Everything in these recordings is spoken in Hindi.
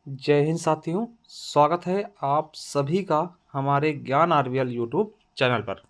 जय हिंद साथियों। स्वागत है आप सभी का हमारे ज्ञान आरवीएल यूट्यूब चैनल पर।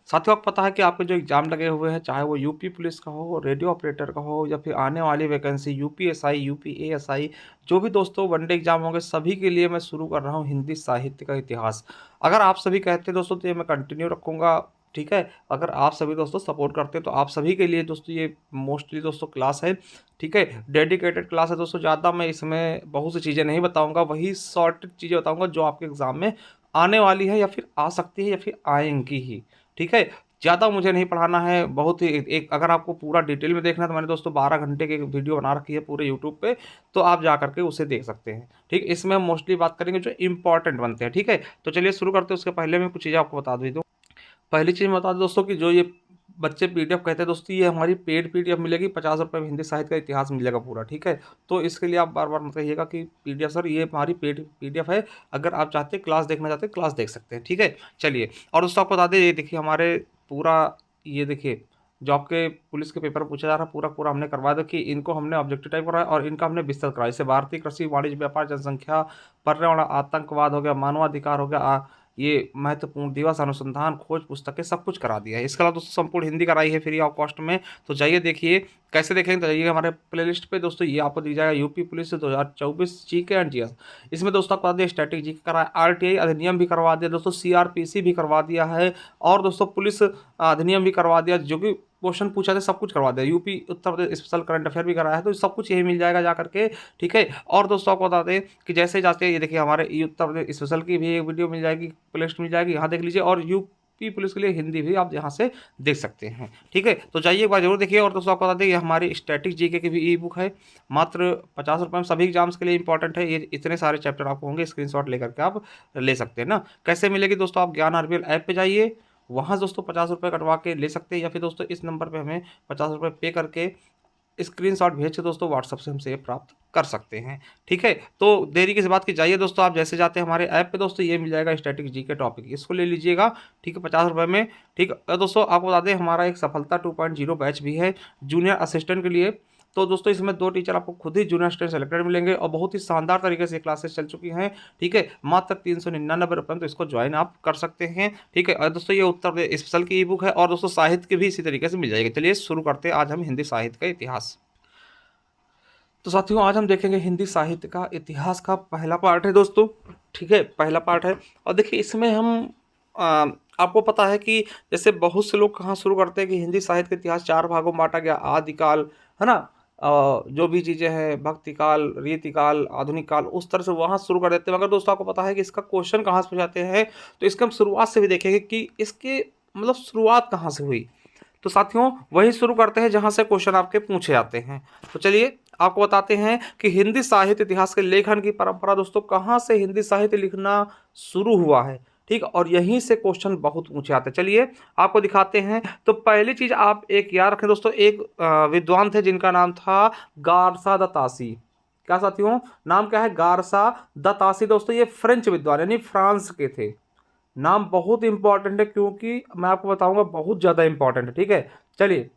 साथियों, आपको पता है कि आपके जो एग्ज़ाम लगे हुए हैं, चाहे वो यूपी पुलिस का हो, रेडियो ऑपरेटर का हो, या फिर आने वाली वैकेंसी यूपीएसआई, यूपीएएसआई, जो भी दोस्तों वनडे एग्ज़ाम होंगे, सभी के लिए मैं शुरू कर रहा हूँ हिंदी साहित्य का इतिहास। अगर आप सभी कहते हैं दोस्तों तो ये मैं कंटिन्यू रखूँगा, ठीक है। अगर आप सभी दोस्तों सपोर्ट करते हैं तो आप सभी के लिए दोस्तों ये मोस्टली दोस्तों क्लास है, ठीक है। डेडिकेटेड क्लास है दोस्तों। ज़्यादा मैं इसमें बहुत सी चीज़ें नहीं बताऊँगा, वही शॉर्टेड चीज़ें बताऊँगा जो आपके एग्ज़ाम में आने वाली है या फिर आ सकती है या फिर आएँगी ही, ठीक है। ज़्यादा मुझे नहीं पढ़ाना है, बहुत ही एक अगर आपको पूरा डिटेल में देखना है तो मैंने दोस्तों 12 घंटे की एक वीडियो बना रखी है पूरे यूट्यूब पे, तो आप जा करके उसे देख सकते हैं, ठीक। इसमें हम मोस्टली बात करेंगे जो इंपॉर्टेंट बनते हैं, ठीक है। तो चलिए शुरू करते हैं। उसके पहले मैं कुछ चीज़ें आपको बता दूँ। पहली चीज़ मैं बता दूं दोस्तों कि जो ये बच्चे पीडीएफ कहते हैं दोस्तों, ये हमारी पेड पीडीएफ मिलेगी। 50 रुपये में हिंदी साहित्य का इतिहास मिलेगा पूरा, ठीक है। तो इसके लिए आप बार बार मत कहिएगा कि पीडीएफ सर, ये हमारी पेड पीडीएफ है। अगर आप चाहते हैं क्लास देखना चाहते हैं, क्लास देख सकते हैं, ठीक है। चलिए, और दोस्तों आपको बता दें, ये देखिए हमारे पूरा, ये देखिए जो आपके पुलिस के पेपर पूछा जा रहा है पूरा पूरा हमने करवा दिया कि इनको हमने ऑब्जेक्टिव टाइप कराया और इनका हमने विस्तृत कराया। जैसे भारतीय कृषि, वाणिज्य, व्यापार, जनसंख्या, पर्यावरण, आतंकवाद हो गया, मानवाधिकार हो गया, ये महत्वपूर्ण दिवस, अनुसंधान, खोज पुस्तकें, सब कुछ करा दिया है। इसके अलावा दोस्तों संपूर्ण हिंदी कराई है फ्री ऑफ कॉस्ट में। तो जाइए देखिए, कैसे देखेंगे तो जाइए हमारे प्लेलिस्ट पे दोस्तों। ये आपको दी जाएगा UP police 2024 GK and GS. इसमें दोस्तों आपको बता दें स्टैटिक जीके कराया, आरटीआई अधिनियम भी करवा दिया दोस्तों, सीआरपीसी भी करवा दिया है, और दोस्तों पुलिस अधिनियम भी करवा दिया, जो कि क्वेश्चन पूछा था सब कुछ करवा दिया। UP Uttar Pradesh special current affair भी कराया है, तो सब कुछ यही मिल जाएगा जा करके, ठीक है। और दोस्तों आपको बता दें कि जैसे जाते हैं, ये देखिए हमारे उत्तर प्रदेश स्पेशल की भी एक वीडियो मिल जाएगी, प्लेलिस्ट मिल जाएगी, यहाँ देख लीजिए। और यूपी पुलिस के लिए हिंदी भी आप यहाँ से देख सकते हैं, ठीक है। तो जाइए एक बार जरूर देखिए। और दोस्तों आपको बता दें, ये हमारी स्टैटिक जीके की भी ई बुक है, मात्र 50 रुपये में, सभी एग्जाम्स के लिए इंपॉर्टेंट है। ये इतने सारे चैप्टर आपको होंगे, स्क्रीनशॉट लेकर के आप ले सकते हैं ना। कैसे मिलेगी दोस्तों, आप ज्ञान आरबीएल ऐप पे जाइए, वहाँ दोस्तों 50 रुपये कटवा के ले सकते हैं, या फिर दोस्तों इस नंबर पे हमें 50 रुपये पे करके स्क्रीनशॉट भेज के दोस्तों व्हाट्सएप से हमसे ये प्राप्त कर सकते हैं, ठीक है। तो देरी किस बात की, जाइए दोस्तों। आप जैसे जाते हैं हमारे ऐप पे दोस्तों, ये मिल जाएगा स्टैटिक जी के टॉपिक, इसको ले लीजिएगा, ठीक है, 50 रुपये में, ठीक है। दोस्तों आपको बता दें, हमारा एक सफलता 2.0 बैच भी है जूनियर असिस्टेंट के लिए। तो दोस्तों इसमें 2 टीचर आपको खुद ही जूनियर असिस्टेंट सेलेक्टेड मिलेंगे, और बहुत ही शानदार तरीके से क्लासेस चल चुकी हैं, ठीक है। मात्र 399 रुपये में तो इसको ज्वाइन आप कर सकते हैं, ठीक है। और दोस्तों ये उत्तर प्रदेश स्पेशल की ई बुक है, और दोस्तों साहित्य की भी इसी तरीके से मिल जाएगी। चलिए शुरू करते हैं आज हम हिंदी साहित्य का इतिहास। तो साथियों, आज हम देखेंगे हिंदी साहित्य का इतिहास का पहला पार्ट है दोस्तों, ठीक है, पहला पार्ट है। और देखिए इसमें हम आ, आपको पता है कि जैसे बहुत से लोग कहाँ शुरू करते हैं कि हिंदी साहित्य का इतिहास 4 भागों में बांटा गया, आदिकाल, है ना, जो भी चीज़ें हैं, भक्ति काल, रीति काल, आधुनिक काल, उस तरह से वहाँ शुरू कर देते हैं। मगर दोस्तों आपको पता है कि इसका क्वेश्चन कहाँ से पूछाते हैं, तो इसका हम शुरुआत से भी देखेंगे कि इसके मतलब शुरुआत कहाँ से हुई। तो साथियों वही शुरू करते हैं जहां से क्वेश्चन आपके पूछे जाते हैं। तो चलिए आपको बताते हैं कि हिंदी साहित्य इतिहास के लेखन की परंपरा दोस्तों कहां से हिंदी साहित्य लिखना शुरू हुआ है, ठीक। और यहीं से क्वेश्चन बहुत पूछे आते हैं। चलिए आपको दिखाते हैं। तो पहली चीज आप एक याद रखें दोस्तों, एक विद्वान थे जिनका नाम था गारसा द तासी। क्या साथियों, नाम क्या है? गारसा द तासी। दोस्तों ये फ्रेंच विद्वान यानी फ्रांस के थे। नाम बहुत इंपॉर्टेंट है, क्योंकि मैं आपको बताऊंगा बहुत ज़्यादा इंपॉर्टेंट है, ठीक है। चलिए,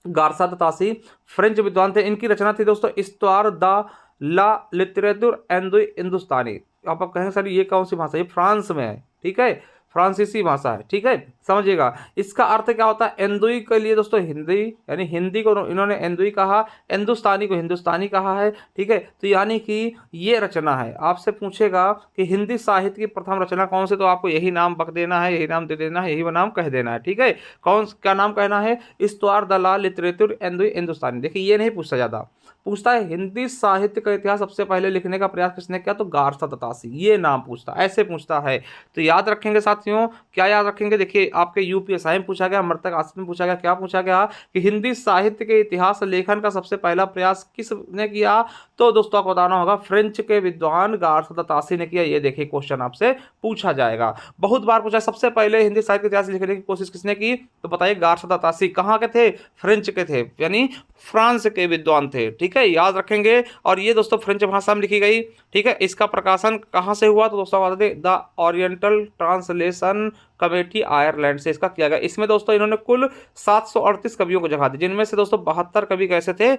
गारसा द तासी फ्रेंच विद्वान थे। इनकी रचना थी दोस्तों इस्तार द ला लिटरेचर एंडो हिंदुस्तानी। आप कहेंगे सर ये कौन सी भाषा है? ये फ्रांस में है, ठीक है, फ्रांसीसी भाषा है, ठीक है, समझिएगा। इसका अर्थ क्या होता है? एंदुई के लिए दोस्तों हिंदी, यानी हिंदी को इन्होंने एंदुई कहा, हिंदुस्तानी को हिंदुस्तानी कहा है, ठीक है। तो यानी कि ये रचना है। आपसे पूछेगा कि हिंदी साहित्य की प्रथम रचना कौन से, तो आपको यही नाम बक देना है, यही नाम दे देना है, यही नाम कह देना है, ठीक है। कौन क्या नाम कहना है? इस्तवार दलाल लिटरेचर एंदुई हिंदुस्तानी। देखिए ये नहीं पूछता, ज़्यादा पूछता है हिंदी साहित्य का इतिहास सबसे पहले लिखने का प्रयास किसने किया, तो गारसा द तासी, ये नाम पूछता, ऐसे पूछता है। तो याद रखेंगे साथियों, क्या याद रखेंगे? देखिए आपके यूपीएसआई में पूछा गया, मृतक आश्रित में पूछा गया, क्या पूछा गया कि हिंदी साहित्य के इतिहास लेखन का सबसे पहला प्रयास किसने किया, तो दोस्तों आपको बताना होगा फ्रेंच के विद्वान गारसा द तासी ने किया। ये देखिए क्वेश्चन आपसे पूछा जाएगा, बहुत बार पूछा। सबसे पहले हिंदी साहित्य के इतिहास लिखने की कोशिश किसने की, तो बताइए गारसा द तासी। कहाँ के थे? फ्रेंच के थे, यानी फ्रांस के विद्वान थे, ठीक है, याद रखेंगे। और ये दोस्तों फ्रेंच भाषा में लिखी गई, ठीक है। इसका प्रकाशन कहाँ से हुआ, तो दोस्तों बता दें the oriental translation committee Ireland से इसका किया गया। इसमें दोस्तों इन्होंने कुल 738 कवियों को जगह दी, जिनमें से दोस्तों 72 कवि कैसे थे?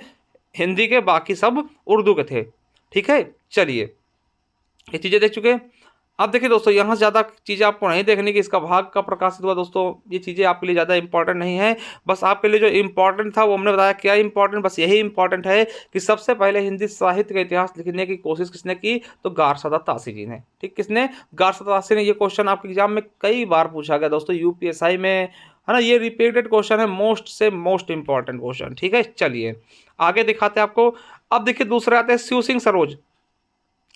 हिंदी के, बाकी सब उर्दू के थे, ठीक है। चलिए ये चीज़ें देख चुके। अब देखिए दोस्तों, यहाँ से ज़्यादा चीज़ें आपको नहीं देखनी कि इसका भाग कब प्रकाशित हुआ दोस्तों, ये चीज़ें आपके लिए ज़्यादा इंपॉर्टेंट नहीं है। बस आपके लिए जो इंपॉर्टेंट था वो हमने बताया। क्या इंपॉर्टेंट? बस यही इंपॉर्टेंट है कि सबसे पहले हिंदी साहित्य का इतिहास लिखने की कोशिश किसने की, तो गारसादा तासी जी ने। ठीक, किसने? गारसादा तासी ने। ये क्वेश्चन आपके एग्जाम में कई बार पूछा गया दोस्तों, यूपीएसआई में, है ना। ये रिपीटेड क्वेश्चन है, मोस्ट से मोस्ट इंपॉर्टेंट क्वेश्चन। ठीक है, चलिए आगे दिखाते हैं आपको। अब देखिए दूसरे आते हैं शिव सिंह सरोज,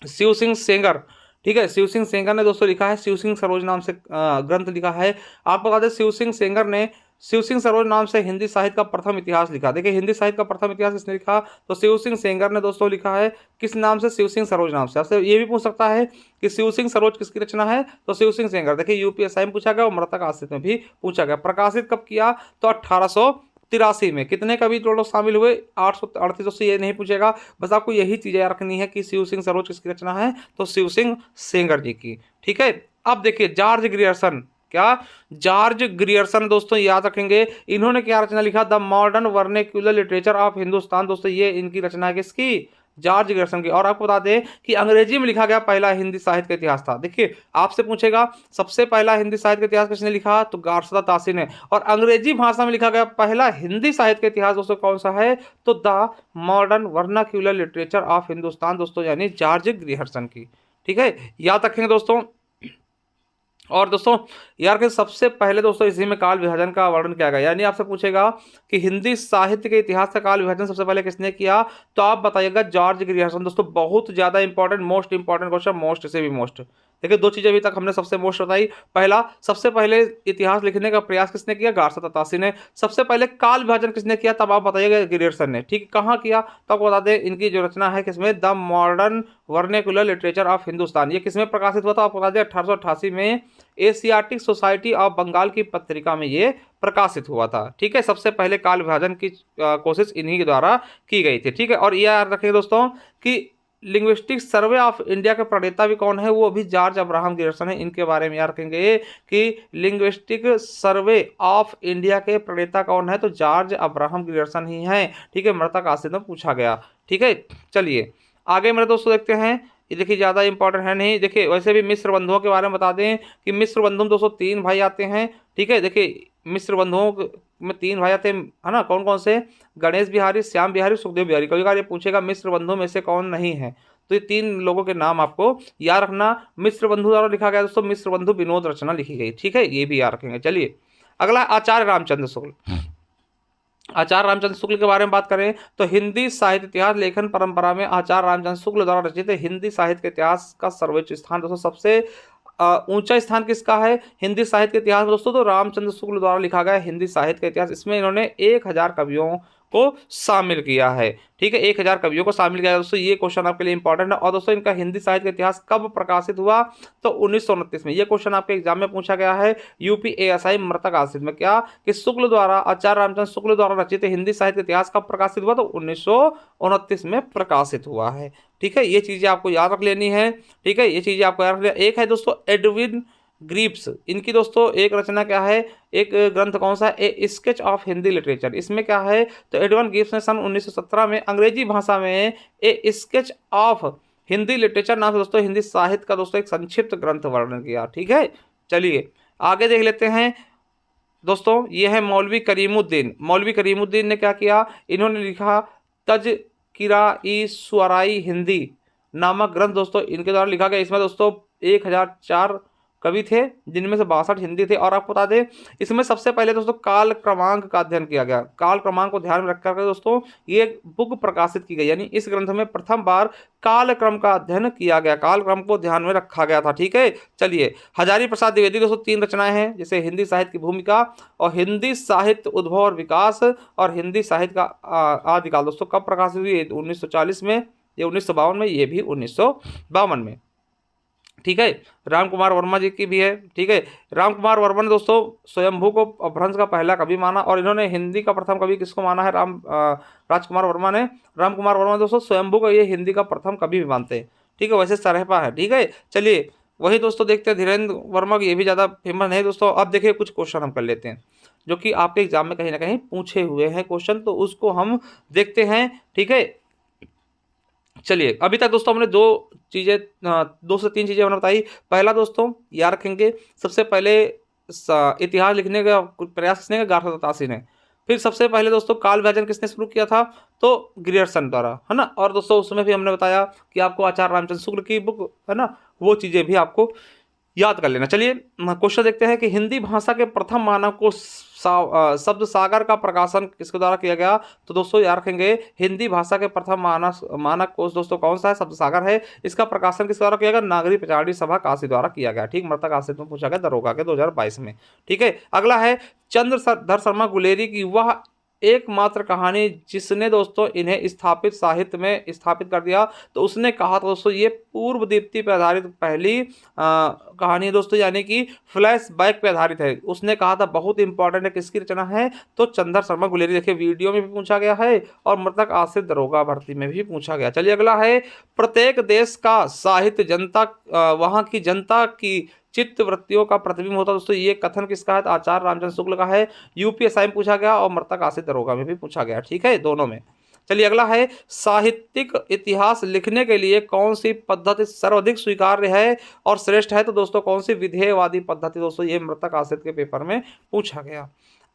शिव सिंह सेंगर। ठीक है, शिव सिंह सेंगर ने दोस्तों लिखा है, शिव सिंह सरोज नाम से ग्रंथ लिखा है। आपको बता दें, शिव सिंह सेंगर ने शिव सिंह सरोज नाम से हिंदी साहित्य का प्रथम इतिहास लिखा। देखिए हिंदी साहित्य का प्रथम इतिहास किसने लिखा, तो शिव सिंह सेंगर ने दोस्तों लिखा है। किस नाम से? शिव सिंह सरोज नाम से। आपसे ये भी पूछ सकता है कि शिव सिंह सरोज किसकी रचना है, तो शिव सिंह सेंगर। देखिए यूपीएसआई में पूछा गया और मृतक आश्रित में भी पूछा गया। प्रकाशित कब किया, तो 1883 में। कितने कवि टोटल शामिल हुए, 838। दोस्तों ये नहीं पूछेगा, बस आपको यही चीजें याद रखनी है कि शिव सिंह सरोज किसकी रचना है, तो शिव सिंह सेंगर जी की। ठीक है, अब देखिए जॉर्ज ग्रियर्सन। क्या? जॉर्ज ग्रियर्सन दोस्तों याद रखेंगे, इन्होंने क्या रचना लिखा, the modern vernacular literature of Hindustan. दोस्तों ये इनकी रचना है, किसकी? जॉर्ज ग्रियर्सन की। और आपको बता दें कि अंग्रेजी में लिखा गया पहला हिंदी साहित्य का इतिहास था। देखिए आपसे पूछेगा सबसे पहला हिंदी साहित्य का इतिहास किसने लिखा, तो गारसादा तासी ने। और अंग्रेजी भाषा में लिखा गया पहला हिंदी साहित्य का इतिहास दोस्तों कौन सा है, तो the modern vernacular literature of Hindustan दोस्तों, यानी जॉर्ज ग्रियर्सन की। ठीक है, याद रखेंगे दोस्तों। और दोस्तों यार के सबसे पहले दोस्तों इसी में काल विभाजन का वर्णन किया गया। यानी आपसे पूछेगा कि हिंदी साहित्य के इतिहास का काल विभाजन सबसे पहले किसने किया, तो आप बताइएगा जॉर्ज ग्रियर्सन। दोस्तों बहुत ज्यादा important, most important question, most से भी मोस्ट। देखिए दो चीजें अभी तक हमने सबसे मोस्ट बताई। पहला, सबसे पहले इतिहास लिखने का प्रयास किसने किया, गारसादा तासी ने। सबसे पहले काल विभाजन किसने किया, तब आप बताइएगा ग्रियर्सन ने। ठीक, कहाँ किया, तो आपको बता दें इनकी जो रचना है किसमें, the modern vernacular literature of Hindustan. ये किसमें प्रकाशित हुआ था, आपको बता दें 1888 में एशियाटिक सोसाइटी ऑफ बंगाल की पत्रिका में ये प्रकाशित हुआ था। ठीक है, सबसे पहले काल विभाजन की कोशिश इन्हीं के द्वारा की गई थी। ठीक है, और ये याद रखें दोस्तों कि लिंग्विस्टिक सर्वे ऑफ इंडिया के प्रणेता भी कौन है, वो भी जॉर्ज अब्राहम ग्रियर्सन है। इनके बारे में याद रखेंगे कि लिंग्विस्टिक सर्वे ऑफ इंडिया के प्रणेता कौन है, तो जॉर्ज अब्राहम ग्रियर्सन ही है। ठीक है, मृतक आश्रित में पूछा गया। ठीक है, चलिए आगे मेरे दोस्तों देखते हैं। ये देखिए ज़्यादा इंपॉर्टेंट है नहीं। देखिए वैसे भी मिस्र बंधुओं के बारे में बता दें कि मिस्र बंधु में दोस्तों 3 भाई आते हैं। ठीक है, देखिए मिस्र बंधुओं में 3 भाई आते हैं, है ना। कौन कौन से? गणेश बिहारी, श्याम बिहारी, सुखदेव बिहारी। कभी बार ये पूछेगा मिस्र बंधुओं में से कौन नहीं है, तो ये 3 लोगों के नाम आपको याद रखना। मिस्र बंधु द्वारा लिखा गया दोस्तों, मिस्र बंधु विनोद रचना लिखी गई। ठीक है, ये भी याद रखेंगे। चलिए अगला, आचार्य रामचंद्र शुक्ल। आचार्य रामचंद्र शुक्ल के बारे में बात करें तो हिंदी साहित्य इतिहास लेखन परंपरा में आचार्य रामचंद्र शुक्ल द्वारा रचित हिंदी साहित्य के इतिहास का सर्वोच्च स्थान दोस्तों, सबसे ऊंचा स्थान किसका है हिंदी साहित्य के इतिहास में दोस्तों, तो रामचंद्र शुक्ल द्वारा लिखा गया हिंदी साहित्य का इतिहास। इसमें इन्होंने 1000 कवियों को शामिल किया है। ठीक है, 1000 कवियों को शामिल किया है दोस्तों। ये क्वेश्चन आपके लिए इंपॉर्टेंट है। और दोस्तों इनका हिंदी साहित्य का इतिहास कब प्रकाशित हुआ, तो 1929 में। ये क्वेश्चन आपके एग्जाम में पूछा गया है यूपीएएसआई मृतक आश्रित में। क्या कि शुक्ल द्वारा, आचार्य रामचंद्र शुक्ल द्वारा रचित हिंदी साहित्य इतिहास कब प्रकाशित हुआ, तो 1929 में प्रकाशित हुआ है। ठीक है, ये चीजें आपको याद रख लेनी है। ठीक है, ये चीजें आपको याद रख लेनी। एक है दोस्तों एडविन ग्रीप्स, इनकी दोस्तों एक रचना क्या है, एक ग्रंथ कौन सा है, ए स्केच ऑफ हिंदी लिटरेचर। इसमें क्या है, तो एडविन ग्रीप्स ने सन 1917 में अंग्रेजी भाषा में ए स्केच ऑफ हिंदी लिटरेचर नाम से दोस्तों हिंदी साहित्य का दोस्तों एक संक्षिप्त ग्रंथ वर्णन किया। ठीक है, चलिए आगे देख लेते हैं दोस्तों। ये है मौलवी करीमुद्दीन। मौलवी करीमुद्दीन ने क्या किया, इन्होंने लिखा तज़किरा-ई शुअराई हिंदी नामक ग्रंथ दोस्तों इनके द्वारा लिखा गया। इसमें दोस्तों 1004 कवि थे, जिनमें से 62 हिंदी थे। और आपको बता दें इसमें सबसे पहले दोस्तों काल क्रमांक का अध्ययन किया गया। काल क्रमांक को ध्यान में रखकर दोस्तों ये बुक प्रकाशित की गई, यानी इस ग्रंथ में प्रथम बार काल क्रम का अध्ययन किया गया, काल क्रम को ध्यान में रखा गया था। ठीक है, चलिए हजारी प्रसाद द्विवेदी दोस्तों 3 रचनाएं हैं, जैसे हिंदी साहित्य की भूमिका और हिंदी साहित्य उद्भव और विकास और हिंदी साहित्य का आदिकाल दोस्तों कब प्रकाशित हुई, 1940 में, ये 1952 में, ये भी 1952 में। ठीक है, राम कुमार वर्मा जी की भी है। ठीक है, राम कुमार वर्मा ने दोस्तों स्वयंभू को अपभ्रंश का पहला कवि माना। और इन्होंने हिंदी का प्रथम कवि किसको माना है, राजकुमार वर्मा ने। राम कुमार वर्मा दोस्तों स्वयंभू को ये हिंदी का प्रथम कवि भी मानते हैं। ठीक है, वैसे सरहपा है। ठीक है, चलिए वही दोस्तों देखते हैं धीरेन्द्र वर्मा की, ये भी ज़्यादा फेमस नहीं दोस्तों। अब देखिए कुछ क्वेश्चन हम कर लेते हैं जो कि आपके एग्जाम में कहीं ना कहीं पूछे हुए हैं क्वेश्चन, तो उसको हम देखते हैं। ठीक है, चलिए, अभी तक दोस्तों हमने 2 चीज़ें 2 से 3 चीज़ें हमने बताई। पहला दोस्तों याद रखेंगे, सबसे पहले इतिहास लिखने का प्रयास किसने किया? गारहतासी ने। फिर सबसे पहले दोस्तों काल विभाजन किसने शुरू किया था? तो ग्रियर्सन द्वारा, है ना? और दोस्तों उसमें भी हमने बताया कि आपको आचार्य रामचंद्र शुक्ल की बुक, है ना? वो चीज़ें भी आपको याद कर लेना। चलिए क्वेश्चन देखते हैं कि हिंदी भाषा के प्रथम मानक को शब्द सागर का प्रकाशन किसके द्वारा किया गया? तो दोस्तों याद रखेंगे, हिंदी भाषा के प्रथम मानक मानक कोश दोस्तों कौन सा है? शब्द सागर है। इसका प्रकाशन किसके द्वारा किया गया? नागरी प्रचारणी सभा काशी द्वारा किया गया। ठीक, मृतक आश्रित में पूछा गया दरोगा के 2022 में। ठीक है, अगला है चंद्रधर शर्मा गुलेरी की वह एकमात्र कहानी जिसने दोस्तों इन्हें स्थापित साहित्य में स्थापित कर दिया। तो उसने कहा था दोस्तों, ये पूर्व दीप्ति पर आधारित पहली कहानी है दोस्तों, यानी कि फ्लैशबैक पे आधारित है। उसने कहा था बहुत इंपॉर्टेंट है, किसकी रचना है? तो चंद्रधर शर्मा गुलेरी। देखिए वीडियो में भी पूछा गया है और मृतक आश्रित दरोगा भर्ती में भी पूछा गया। चलिए अगला है, प्रत्येक देश का साहित्य जनता वहां की जनता की चित्त वृत्तियों का प्रतिबिंब होता है दोस्तों। ये कथन किसका है? तो आचार्य रामचंद्र शुक्ल का है। यूपीएसआई में पूछा गया और मृतक आश्रित दरोगा में भी पूछा गया। ठीक है, दोनों में। चलिए अगला है, साहित्यिक इतिहास लिखने के लिए कौन सी पद्धति सर्वाधिक स्वीकार्य है और श्रेष्ठ है? तो दोस्तों कौन सी? विधेयवादी पद्धति दोस्तों, ये मृतक आश्रित के पेपर में पूछा गया।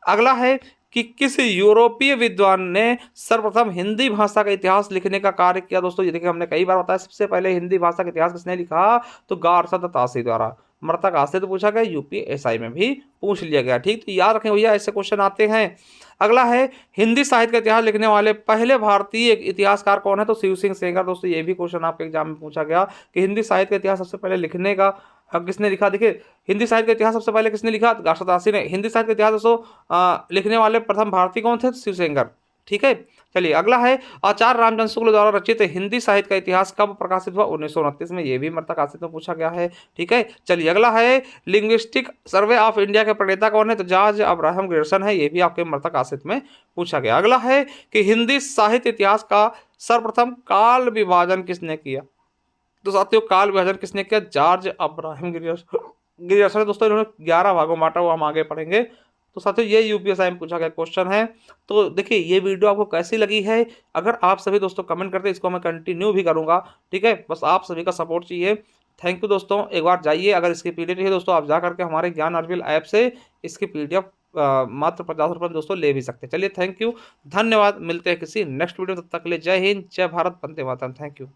अगला है कि किस यूरोपीय विद्वान ने सर्वप्रथम हिंदी भाषा का इतिहास लिखने का कार्य किया? दोस्तों ये देखिए हमने कई बार बताया, सबसे पहले हिंदी भाषा का इतिहास किसने लिखा? तो गारसद तासी द्वारा। मृतक आश्रित पूछा गया, यूपीएसआई में भी पूछ लिया गया। ठीक, तो याद रखें भैया, ऐसे क्वेश्चन आते हैं। अगला है, हिंदी साहित्य का इतिहास लिखने वाले पहले भारतीय इतिहासकार कौन है? तो शिव सिंह सेंगर। दोस्तों ये भी क्वेश्चन आपके एग्जाम में पूछा गया कि हिंदी साहित्य का इतिहास सबसे पहले लिखने का किसने लिखा? देखिए हिंदी साहित्य का इतिहास सबसे पहले किसने लिखा? गारसदासी ने। हिंदी साहित्य का इतिहास दोस्तों लिखने वाले प्रथम भारतीय कौन थे? शिव सेंगर। ठीक है, चलिए अगला है, आचार्य रामचंद्र शुक्ल द्वारा रचित हिंदी साहित्य का इतिहास कब प्रकाशित हुआ? 1929 में। ये भी मृतक आश्रित में पूछा गया है। ठीक है, चलिए अगला है, लिंग्विस्टिक सर्वे ऑफ इंडिया के प्रणेता कौन है? तो जॉर्ज अब्राहम ग्रियर्सन है। ये भी आपके मृतक आश्रित में पूछा गया। अगला है कि हिंदी साहित्य इतिहास का सर्वप्रथम काल विभाजन किसने किया? तो साथियों काल विभाजन किसने किया? George Abraham Grierson. दोस्तों इन्होंने 11 भागों में बांटा, वो हम आगे पढ़ेंगे। तो साथियों ये यूपीएसआई में पूछा गया क्वेश्चन है। तो देखिए ये वीडियो आपको कैसी लगी है? अगर आप सभी दोस्तों कमेंट करते हैं, इसको मैं कंटिन्यू भी करूंगा। ठीक है, बस आप सभी का सपोर्ट चाहिए। थैंक यू दोस्तों। एक बार जाइए, अगर इसकी पीडीएफ है दोस्तों, आप जा करके हमारे ज्ञान आरवीएल ऐप से इसकी पीडीएफ मात्र 50 रुपये में दोस्तों ले भी सकते हैं। चलिए थैंक यू, धन्यवाद। मिलते हैं किसी नेक्स्ट वीडियो, तब तक के लिए जय हिंद, जय भारत, वंदे मातरम। Thank you.